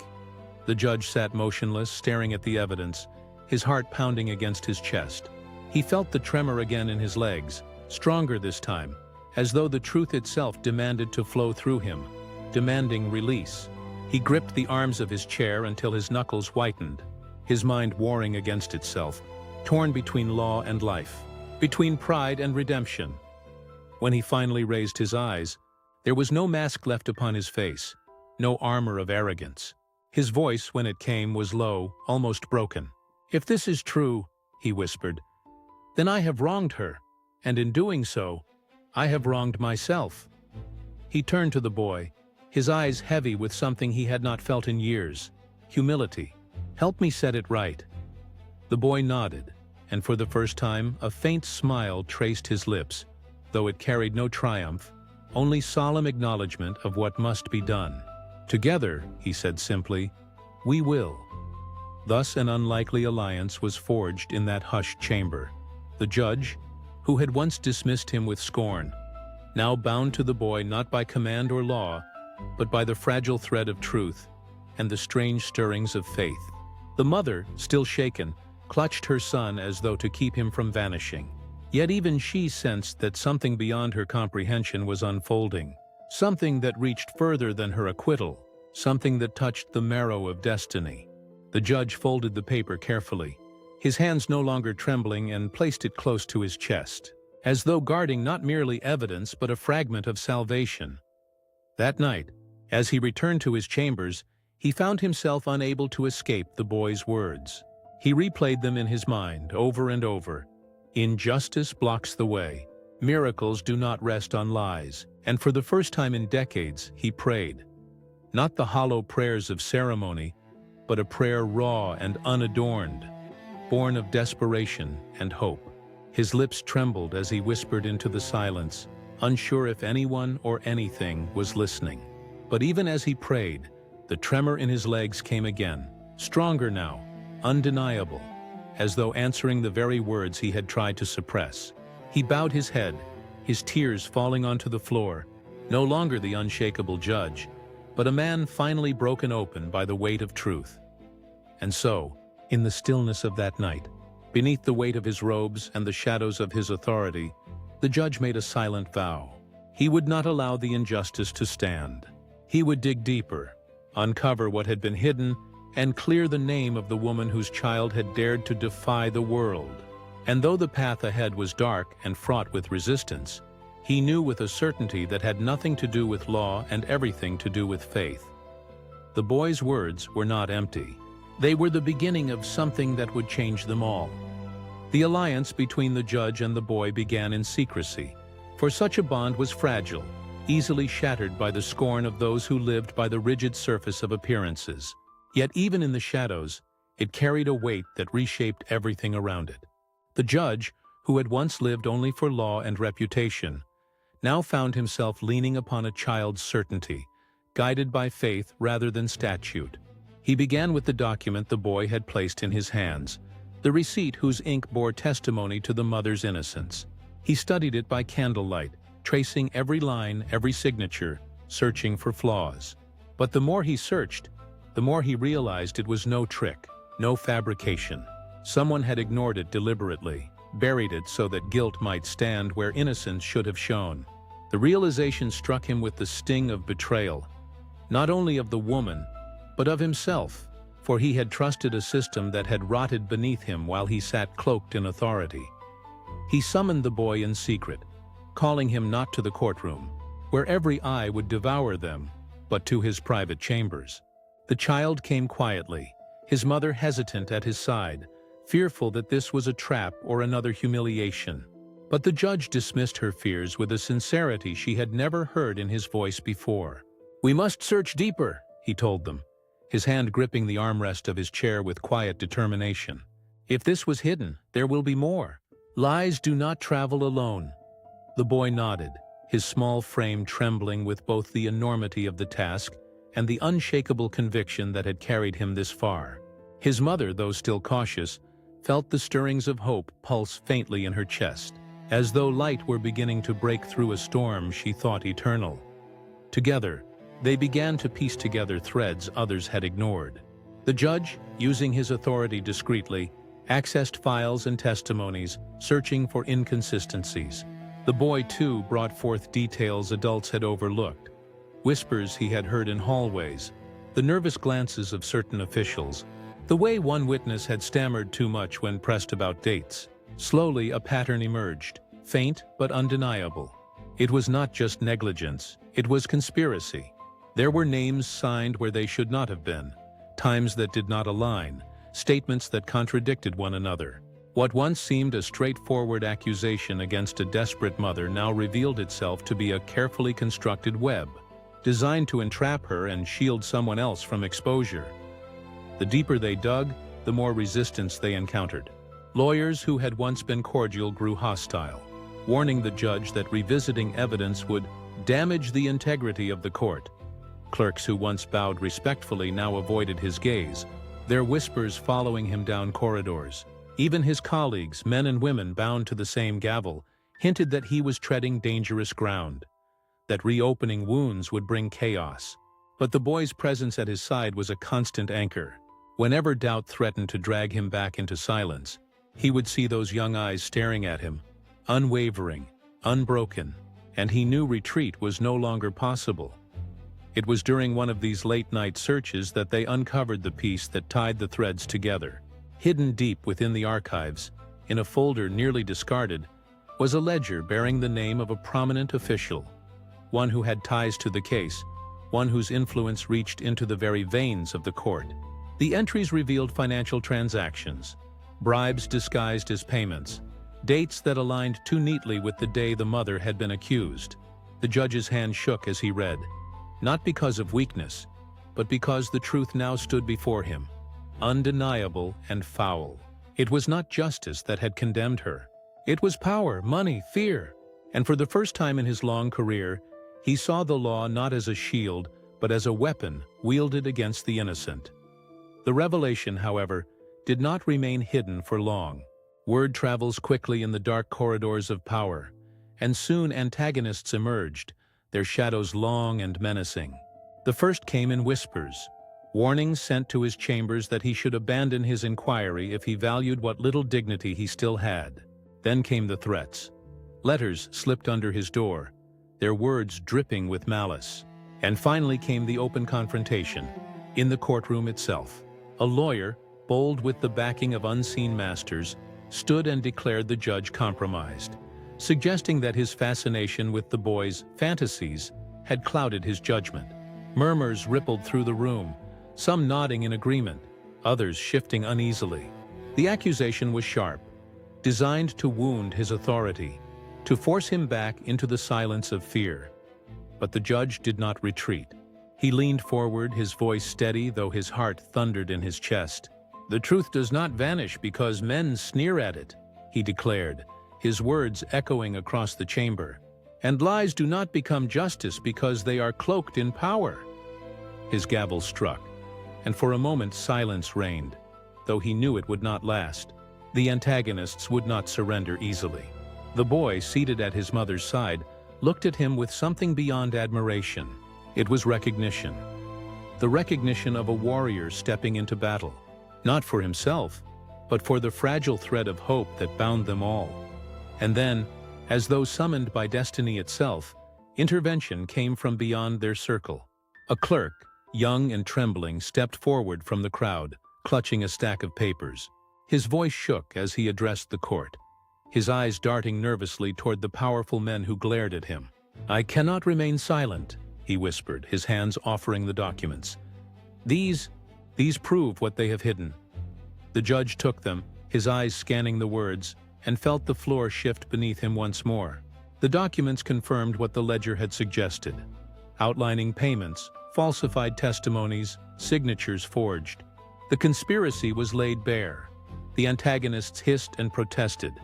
The judge sat motionless, staring at the evidence, his heart pounding against his chest. He felt the tremor again in his legs, stronger this time, as though the truth itself demanded to flow through him, demanding release. He gripped the arms of his chair until his knuckles whitened, his mind warring against itself, torn between law and life, between pride and redemption. When he finally raised his eyes, there was no mask left upon his face, no armor of arrogance. His voice, when it came, was low, almost broken. "If this is true," he whispered, "then I have wronged her, and in doing so, I have wronged myself." He turned to the boy, his eyes heavy with something he had not felt in years, humility. "Help me set it right." The boy nodded, and for the first time, a faint smile traced his lips, though it carried no triumph, only solemn acknowledgement of what must be done. "Together," he said simply, "we will." Thus an unlikely alliance was forged in that hushed chamber. The judge, who had once dismissed him with scorn, now bound to the boy not by command or law, but by the fragile thread of truth and the strange stirrings of faith. The mother, still shaken, clutched her son as though to keep him from vanishing. Yet even she sensed that something beyond her comprehension was unfolding, something that reached further than her acquittal, something that touched the marrow of destiny. The judge folded the paper carefully, his hands no longer trembling, and placed it close to his chest, as though guarding not merely evidence but a fragment of salvation. That night, as he returned to his chambers, he found himself unable to escape the boy's words. He replayed them in his mind over and over. Injustice blocks the way. Miracles do not rest on lies. And for the first time in decades, he prayed. Not the hollow prayers of ceremony, but a prayer raw and unadorned, born of desperation and hope. His lips trembled as he whispered into the silence, unsure if anyone or anything was listening. But even as he prayed, the tremor in his legs came again, stronger now, undeniable, as though answering the very words he had tried to suppress. He bowed his head, his tears falling onto the floor, no longer the unshakable judge, but a man finally broken open by the weight of truth. And so, in the stillness of that night, beneath the weight of his robes and the shadows of his authority, the judge made a silent vow. He would not allow the injustice to stand. He would dig deeper, uncover what had been hidden, and clear the name of the woman whose child had dared to defy the world. And though the path ahead was dark and fraught with resistance, he knew with a certainty that had nothing to do with law and everything to do with faith. The boy's words were not empty. They were the beginning of something that would change them all. The alliance between the judge and the boy began in secrecy, for such a bond was fragile, easily shattered by the scorn of those who lived by the rigid surface of appearances. Yet even in the shadows, it carried a weight that reshaped everything around it. The judge, who had once lived only for law and reputation, now found himself leaning upon a child's certainty, guided by faith rather than statute. He began with the document the boy had placed in his hands, the receipt whose ink bore testimony to the mother's innocence. He studied it by candlelight, tracing every line, every signature, searching for flaws. But the more he searched, the more he realized it was no trick, no fabrication. Someone had ignored it deliberately, buried it so that guilt might stand where innocence should have shone. The realization struck him with the sting of betrayal, not only of the woman, but of himself, for he had trusted a system that had rotted beneath him while he sat cloaked in authority. He summoned the boy in secret, calling him not to the courtroom, where every eye would devour them, but to his private chambers. The child came quietly, his mother hesitant at his side, fearful that this was a trap or another humiliation. But the judge dismissed her fears with a sincerity she had never heard in his voice before. "We must search deeper," he told them, his hand gripping the armrest of his chair with quiet determination. "If this was hidden, there will be more. Lies do not travel alone." The boy nodded, his small frame trembling with both the enormity of the task and the unshakable conviction that had carried him this far. His mother, though still cautious, felt the stirrings of hope pulse faintly in her chest, as though light were beginning to break through a storm she thought eternal. Together, they began to piece together threads others had ignored. The judge, using his authority discreetly, accessed files and testimonies, searching for inconsistencies. The boy, too, brought forth details adults had overlooked, whispers he had heard in hallways, the nervous glances of certain officials, the way one witness had stammered too much when pressed about dates. Slowly, a pattern emerged, faint but undeniable. It was not just negligence, it was conspiracy. There were names signed where they should not have been, times that did not align, statements that contradicted one another. What once seemed a straightforward accusation against a desperate mother now revealed itself to be a carefully constructed web, designed to entrap her and shield someone else from exposure. The deeper they dug, the more resistance they encountered. Lawyers who had once been cordial grew hostile, warning the judge that revisiting evidence would damage the integrity of the court. Clerks who once bowed respectfully now avoided his gaze, their whispers following him down corridors. Even his colleagues, men and women bound to the same gavel, hinted that he was treading dangerous ground, that reopening wounds would bring chaos. But the boy's presence at his side was a constant anchor. Whenever doubt threatened to drag him back into silence, he would see those young eyes staring at him, unwavering, unbroken, and he knew retreat was no longer possible. It was during one of these late-night searches that they uncovered the piece that tied the threads together. Hidden deep within the archives, in a folder nearly discarded, was a ledger bearing the name of a prominent official, one who had ties to the case, one whose influence reached into the very veins of the court. The entries revealed financial transactions, bribes disguised as payments, dates that aligned too neatly with the day the mother had been accused. The judge's hand shook as he read, not because of weakness, but because the truth now stood before him, undeniable and foul. It was not justice that had condemned her. It was power, money, fear. And for the first time in his long career, he saw the law not as a shield, but as a weapon wielded against the innocent. The revelation, however, did not remain hidden for long. Word travels quickly in the dark corridors of power, and soon antagonists emerged, their shadows long and menacing. The first came in whispers, warnings sent to his chambers that he should abandon his inquiry if he valued what little dignity he still had. Then came the threats. Letters slipped under his door, their words dripping with malice. And finally came the open confrontation, in the courtroom itself. A lawyer, bold with the backing of unseen masters, stood and declared the judge compromised, suggesting that his fascination with the boy's fantasies had clouded his judgment. Murmurs rippled through the room, some nodding in agreement, others shifting uneasily. The accusation was sharp, designed to wound his authority, to force him back into the silence of fear. But the judge did not retreat. He leaned forward, his voice steady though his heart thundered in his chest. "The truth does not vanish because men sneer at it," he declared, his words echoing across the chamber. "And lies do not become justice because they are cloaked in power." His gavel struck, and for a moment silence reigned, though he knew it would not last. The antagonists would not surrender easily. The boy, seated at his mother's side, looked at him with something beyond admiration. It was recognition. The recognition of a warrior stepping into battle, not for himself, but for the fragile thread of hope that bound them all. And then, as though summoned by destiny itself, intervention came from beyond their circle. A clerk, young and trembling, stepped forward from the crowd, clutching a stack of papers. His voice shook as he addressed the court, his eyes darting nervously toward the powerful men who glared at him. "I cannot remain silent," he whispered, his hands offering the documents. These prove what they have hidden." The judge took them, his eyes scanning the words, and felt the floor shift beneath him once more. The documents confirmed what the ledger had suggested, outlining payments, falsified testimonies, signatures forged. The conspiracy was laid bare. The antagonists hissed and protested,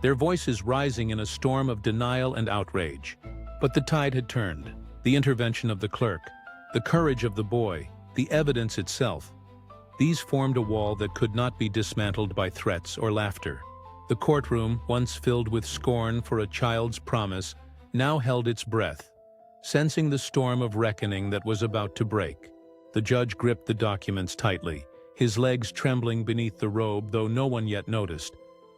their voices rising in a storm of denial and outrage. But the tide had turned. The intervention of the clerk, the courage of the boy, the evidence itself, these formed a wall that could not be dismantled by threats or laughter. The courtroom, once filled with scorn for a child's promise, now held its breath, sensing the storm of reckoning that was about to break. The judge gripped the documents tightly, his legs trembling beneath the robe though no one yet noticed,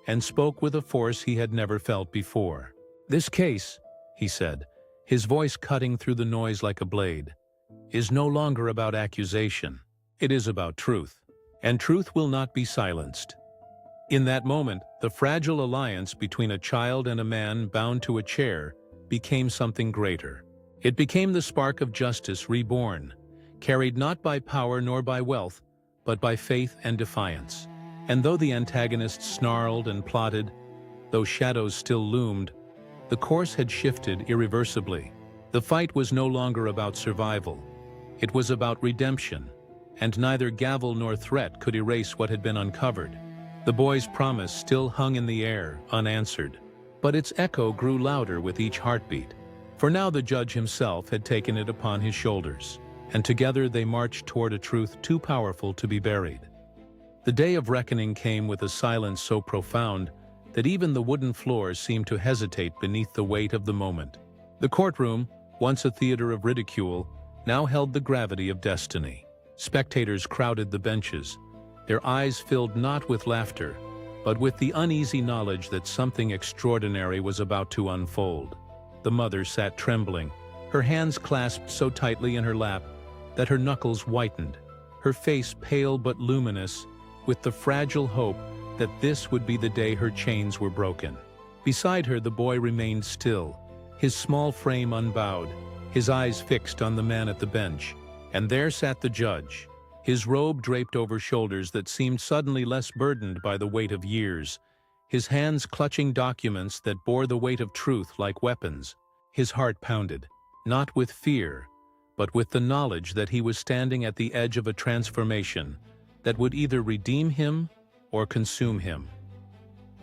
and spoke with a force he had never felt before. "This case," he said, his voice cutting through the noise like a blade, "is no longer about accusation. It is about truth, and truth will not be silenced." In that moment, the fragile alliance between a child and a man bound to a chair became something greater. It became the spark of justice reborn, carried not by power nor by wealth, but by faith and defiance. And though the antagonists snarled and plotted, though shadows still loomed, the course had shifted irreversibly. The fight was no longer about survival. It was about redemption, and neither gavel nor threat could erase what had been uncovered. The boy's promise still hung in the air, unanswered, but its echo grew louder with each heartbeat. For now the judge himself had taken it upon his shoulders, and together they marched toward a truth too powerful to be buried. The day of reckoning came with a silence so profound that even the wooden floors seemed to hesitate beneath the weight of the moment. The courtroom, once a theater of ridicule, now held the gravity of destiny. Spectators crowded the benches, their eyes filled not with laughter, but with the uneasy knowledge that something extraordinary was about to unfold. The mother sat trembling, her hands clasped so tightly in her lap that her knuckles whitened, her face pale but luminous, with the fragile hope that this would be the day her chains were broken. Beside her, the boy remained still, his small frame unbowed, his eyes fixed on the man at the bench. And there sat the judge, his robe draped over shoulders that seemed suddenly less burdened by the weight of years, his hands clutching documents that bore the weight of truth like weapons. His heart pounded, not with fear, but with the knowledge that he was standing at the edge of a transformation that would either redeem him or consume him.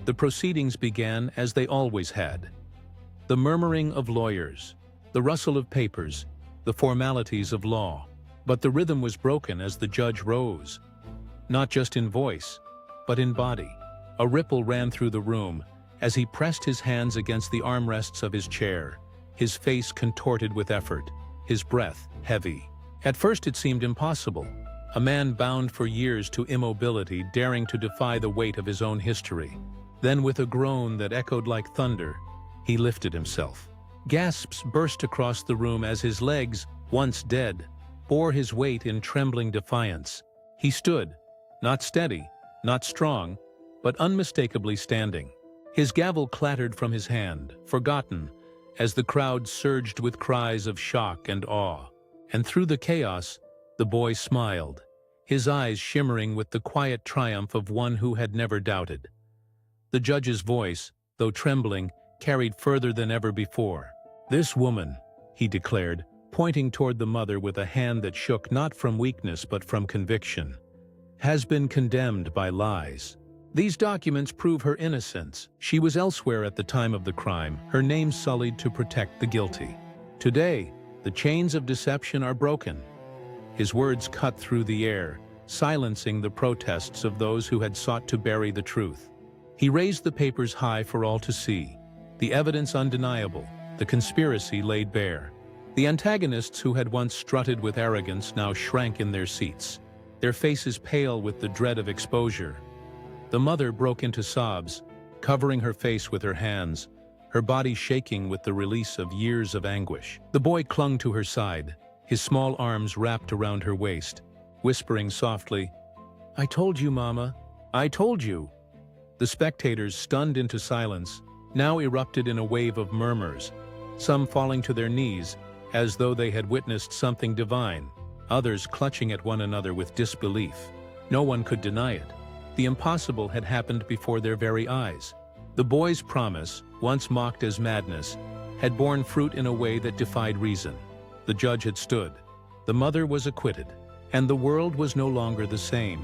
The proceedings began as they always had. The murmuring of lawyers, the rustle of papers, the formalities of law. But the rhythm was broken as the judge rose, not just in voice, but in body. A ripple ran through the room as he pressed his hands against the armrests of his chair, his face contorted with effort, his breath heavy. At first it seemed impossible, a man bound for years to immobility daring to defy the weight of his own history. Then with a groan that echoed like thunder, he lifted himself. Gasps burst across the room as his legs, once dead, bore his weight in trembling defiance. He stood, not steady, not strong, but unmistakably standing. His gavel clattered from his hand, forgotten, as the crowd surged with cries of shock and awe. And through the chaos, the boy smiled, his eyes shimmering with the quiet triumph of one who had never doubted. The judge's voice, though trembling, carried further than ever before. "This woman," he declared, pointing toward the mother with a hand that shook not from weakness but from conviction, "has been condemned by lies. These documents prove her innocence. She was elsewhere at the time of the crime, her name sullied to protect the guilty. Today, the chains of deception are broken." His words cut through the air, silencing the protests of those who had sought to bury the truth. He raised the papers high for all to see, the evidence undeniable, the conspiracy laid bare. The antagonists who had once strutted with arrogance now shrank in their seats, their faces pale with the dread of exposure. The mother broke into sobs, covering her face with her hands, her body shaking with the release of years of anguish. The boy clung to her side, his small arms wrapped around her waist, whispering softly, "I told you, Mama, I told you." The spectators, stunned into silence, now erupted in a wave of murmurs, some falling to their knees, as though they had witnessed something divine, others clutching at one another with disbelief. No one could deny it. The impossible had happened before their very eyes. The boy's promise, once mocked as madness, had borne fruit in a way that defied reason. The judge had stood. The mother was acquitted, and the world was no longer the same.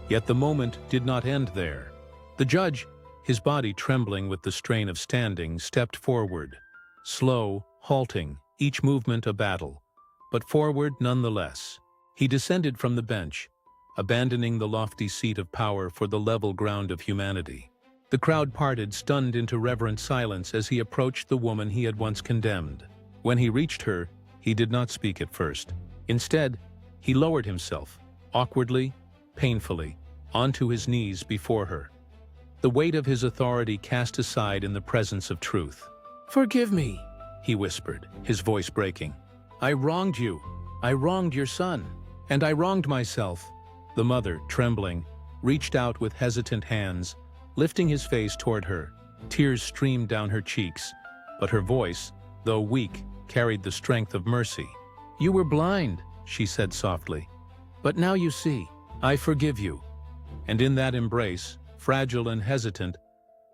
Yet the moment did not end there. The judge, his body trembling with the strain of standing, stepped forward, slow, halting, each movement a battle, but forward nonetheless. He descended from the bench, abandoning the lofty seat of power for the level ground of humanity. The crowd parted, stunned into reverent silence as he approached the woman he had once condemned. When he reached her, he did not speak at first. Instead, he lowered himself, awkwardly, painfully, onto his knees before her, the weight of his authority cast aside in the presence of truth. "Forgive me," he whispered, his voice breaking. "I wronged you. I wronged your son. And I wronged myself." The mother, trembling, reached out with hesitant hands, lifting his face toward her. Tears streamed down her cheeks, but her voice, though weak, carried the strength of mercy. "You were blind," she said softly, "but now you see. I forgive you." And in that embrace, fragile and hesitant,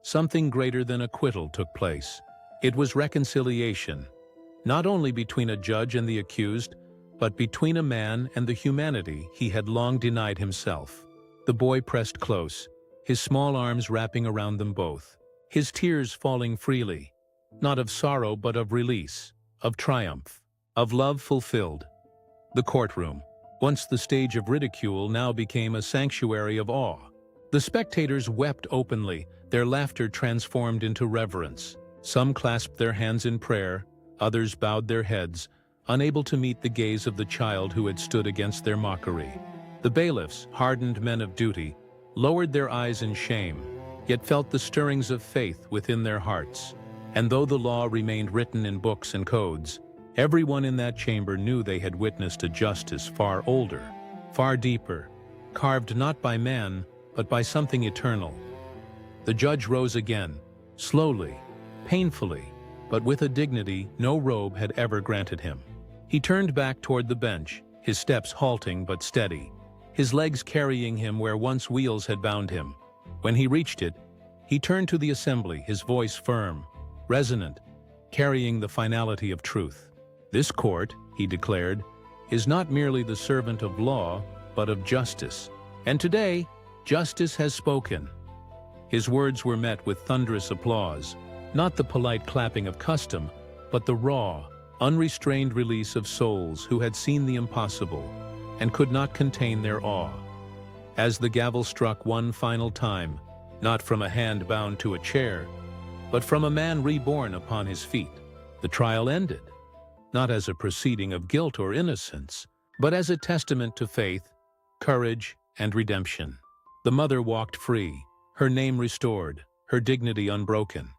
something greater than acquittal took place. It was reconciliation, not only between a judge and the accused, but between a man and the humanity he had long denied himself. The boy pressed close, his small arms wrapping around them both, his tears falling freely, not of sorrow but of release, of triumph, of love fulfilled. The courtroom, once the stage of ridicule, now became a sanctuary of awe. The spectators wept openly, their laughter transformed into reverence. Some clasped their hands in prayer, others bowed their heads, unable to meet the gaze of the child who had stood against their mockery. The bailiffs, hardened men of duty, lowered their eyes in shame, yet felt the stirrings of faith within their hearts. And though the law remained written in books and codes, everyone in that chamber knew they had witnessed a justice far older, far deeper, carved not by man, but by something eternal. The judge rose again, slowly, painfully, but with a dignity no robe had ever granted him. He turned back toward the bench, his steps halting but steady, his legs carrying him where once wheels had bound him. When he reached it, he turned to the assembly, his voice firm, resonant, carrying the finality of truth. "This court," he declared, "is not merely the servant of law, but of justice. And today, justice has spoken." His words were met with thunderous applause, not the polite clapping of custom, but the raw, unrestrained release of souls who had seen the impossible and could not contain their awe. As the gavel struck one final time, not from a hand bound to a chair, but from a man reborn upon his feet, the trial ended, not as a proceeding of guilt or innocence, but as a testament to faith, courage, and redemption. The mother walked free, her name restored, her dignity unbroken.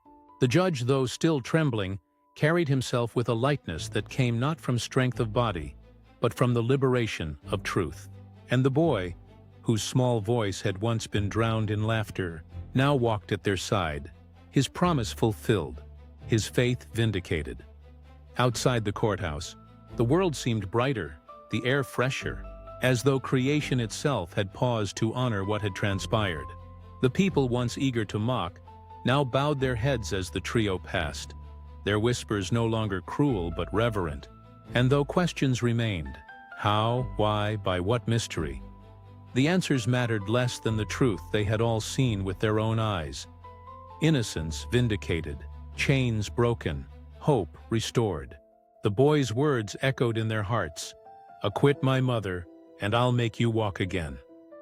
The judge, though still trembling, carried himself with a lightness that came not from strength of body, but from the liberation of truth. And the boy, whose small voice had once been drowned in laughter, now walked at their side, his promise fulfilled, his faith vindicated. Outside the courthouse, the world seemed brighter, the air fresher, as though creation itself had paused to honor what had transpired. The people, once eager to mock, now bowed their heads as the trio passed, their whispers no longer cruel but reverent. And though questions remained, how, why, by what mystery, the answers mattered less than the truth they had all seen with their own eyes. Innocence vindicated, chains broken, hope restored. The boys' words echoed in their hearts, "Acquit my mother, and I'll make you walk again."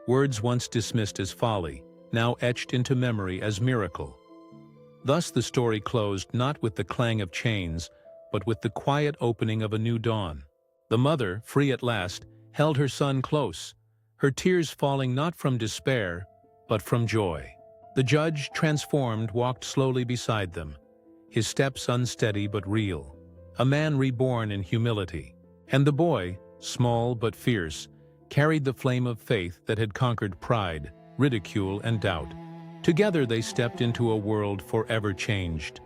Words once dismissed as folly, now etched into memory as miracle. Thus the story closed not with the clang of chains, but with the quiet opening of a new dawn. The mother, free at last, held her son close, her tears falling not from despair, but from joy. The judge, transformed, walked slowly beside them, his steps unsteady but real, a man reborn in humility. And the boy, small but fierce, carried the flame of faith that had conquered pride, ridicule, and doubt. Together they stepped into a world forever changed,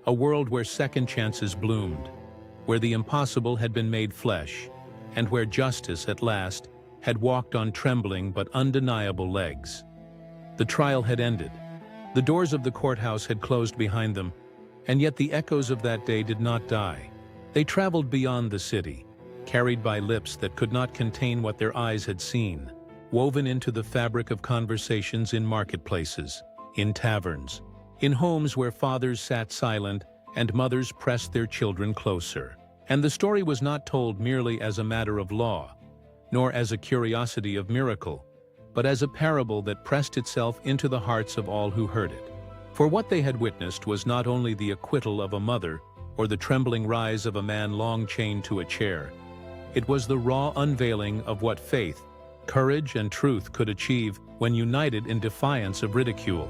a world where second chances bloomed, where the impossible had been made flesh, and where justice at last had walked on trembling but undeniable legs. The trial had ended. The doors of the courthouse had closed behind them, and yet the echoes of that day did not die. They traveled beyond the city, carried by lips that could not contain what their eyes had seen, woven into the fabric of conversations in marketplaces, in taverns, in homes where fathers sat silent and mothers pressed their children closer. And the story was not told merely as a matter of law, nor as a curiosity of miracle, but as a parable that pressed itself into the hearts of all who heard it. For what they had witnessed was not only the acquittal of a mother or the trembling rise of a man long chained to a chair. It was the raw unveiling of what faith, courage, and truth could achieve when united in defiance of ridicule.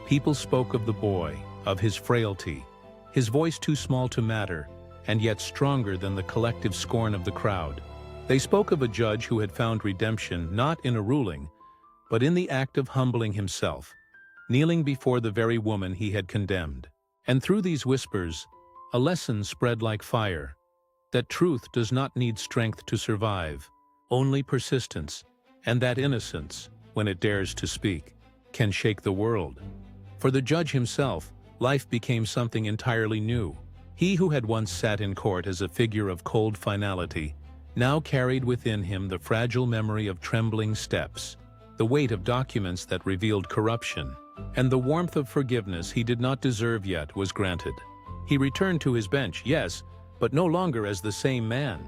People spoke of the boy, of his frailty, his voice too small to matter, and yet stronger than the collective scorn of the crowd. They spoke of a judge who had found redemption not in a ruling, but in the act of humbling himself, kneeling before the very woman he had condemned. And through these whispers, a lesson spread like fire, that truth does not need strength to survive, only persistence, and that innocence, when it dares to speak, can shake the world. For the judge himself, life became something entirely new. He who had once sat in court as a figure of cold finality, now carried within him the fragile memory of trembling steps, the weight of documents that revealed corruption, and the warmth of forgiveness he did not deserve yet was granted. He returned to his bench, yes, but no longer as the same man.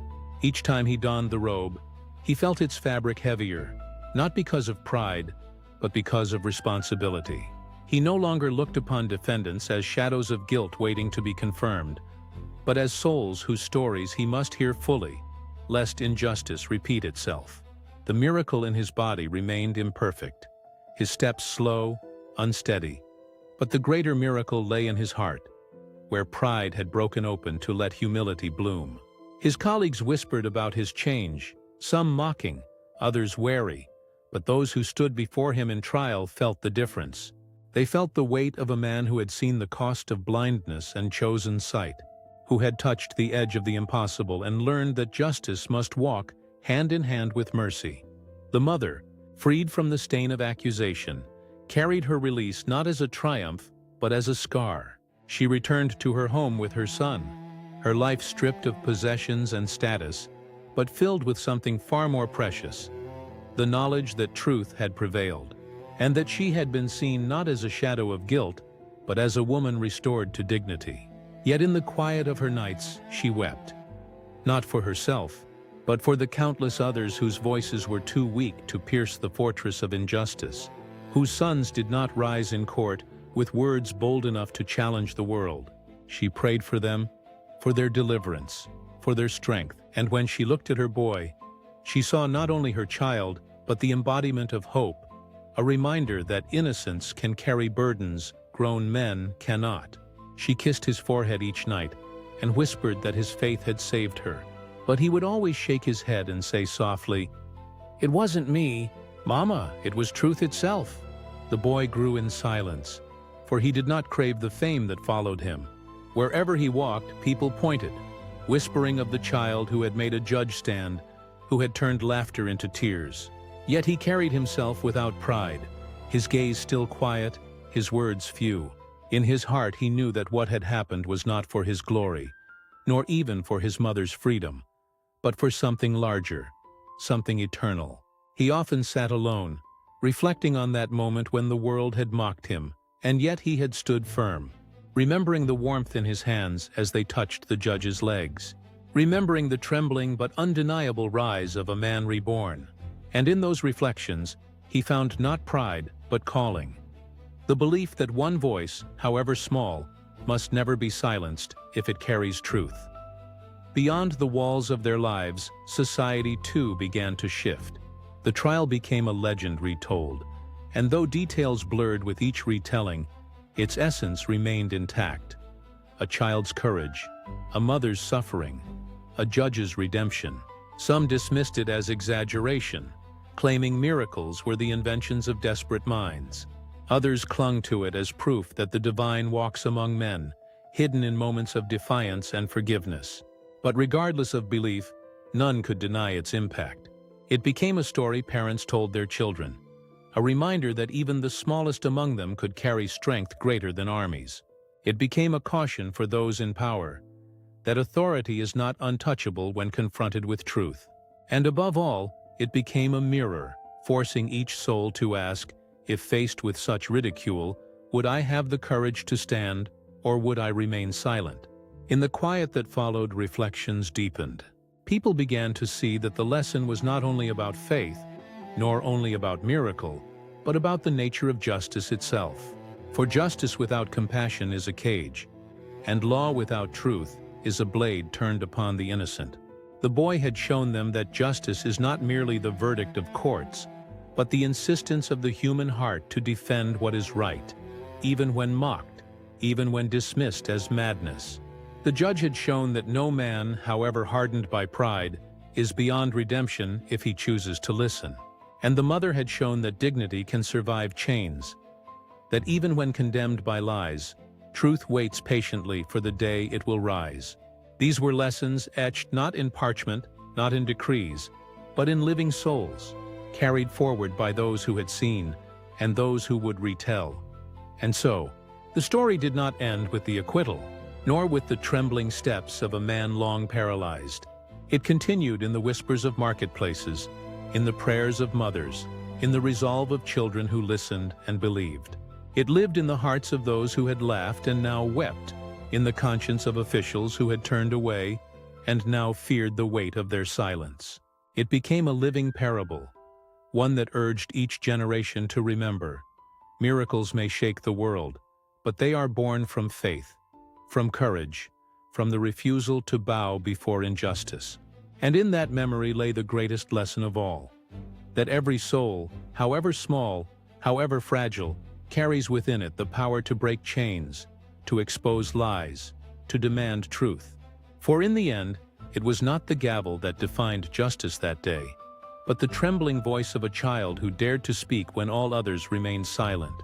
Each time he donned the robe, he felt its fabric heavier, not because of pride, but because of responsibility. He no longer looked upon defendants as shadows of guilt waiting to be confirmed, but as souls whose stories he must hear fully, lest injustice repeat itself. The miracle in his body remained imperfect, his steps slow, unsteady, But the greater miracle lay in his heart, where pride had broken open to let humility bloom. His colleagues whispered about his change, some mocking, others wary, but those who stood before him in trial felt the difference. They felt the weight of a man who had seen the cost of blindness and chosen sight, who had touched the edge of the impossible and learned that justice must walk hand in hand with mercy. The mother, freed from the stain of accusation, carried her release not as a triumph, but as a scar. She returned to her home with her son, her life stripped of possessions and status, but filled with something far more precious, the knowledge that truth had prevailed, and that she had been seen not as a shadow of guilt, but as a woman restored to dignity. Yet in the quiet of her nights she wept, not for herself, but for the countless others whose voices were too weak to pierce the fortress of injustice, whose sons did not rise in court with words bold enough to challenge the world. She prayed for them, for their deliverance, for their strength, and when she looked at her boy, she saw not only her child, but the embodiment of hope, a reminder that innocence can carry burdens grown men cannot. She kissed his forehead each night and whispered that his faith had saved her, but he would always shake his head and say softly, "It wasn't me, Mama, it was truth itself." The boy grew in silence, for he did not crave the fame that followed him. Wherever he walked, people pointed, whispering of the child who had made a judge stand, who had turned laughter into tears. Yet he carried himself without pride, his gaze still quiet, his words few. In his heart he knew that what had happened was not for his glory, nor even for his mother's freedom, but for something larger, something eternal. He often sat alone, reflecting on that moment when the world had mocked him, and yet he had stood firm, remembering the warmth in his hands as they touched the judge's legs, remembering the trembling but undeniable rise of a man reborn. And in those reflections, he found not pride, but calling. The belief that one voice, however small, must never be silenced if it carries truth. Beyond the walls of their lives, society too began to shift. The trial became a legend retold, and though details blurred with each retelling, its essence remained intact. A child's courage, a mother's suffering, a judge's redemption. Some dismissed it as exaggeration, claiming miracles were the inventions of desperate minds. Others clung to it as proof that the divine walks among men, hidden in moments of defiance and forgiveness. But regardless of belief, none could deny its impact. It became a story parents told their children, a reminder that even the smallest among them could carry strength greater than armies. It became a caution for those in power, that authority is not untouchable when confronted with truth. And above all, it became a mirror, forcing each soul to ask, if faced with such ridicule, would I have the courage to stand, or would I remain silent? In the quiet that followed, reflections deepened. People began to see that the lesson was not only about faith, nor only about miracle, but about the nature of justice itself. For justice without compassion is a cage, and law without truth is a blade turned upon the innocent. The boy had shown them that justice is not merely the verdict of courts, but the insistence of the human heart to defend what is right, even when mocked, even when dismissed as madness. The judge had shown that no man, however hardened by pride, is beyond redemption if he chooses to listen. And the mother had shown that dignity can survive chains, that even when condemned by lies, truth waits patiently for the day it will rise. These were lessons etched not in parchment, not in decrees, but in living souls, carried forward by those who had seen and those who would retell. And so, the story did not end with the acquittal, nor with the trembling steps of a man long paralyzed. It continued in the whispers of marketplaces, in the prayers of mothers, in the resolve of children who listened and believed. It lived in the hearts of those who had laughed and now wept, in the conscience of officials who had turned away and now feared the weight of their silence. It became a living parable, one that urged each generation to remember, miracles may shake the world, but they are born from faith, from courage, from the refusal to bow before injustice. And in that memory lay the greatest lesson of all, that every soul, however small, however fragile, carries within it the power to break chains, to expose lies, to demand truth. For in the end, it was not the gavel that defined justice that day, but the trembling voice of a child who dared to speak when all others remained silent.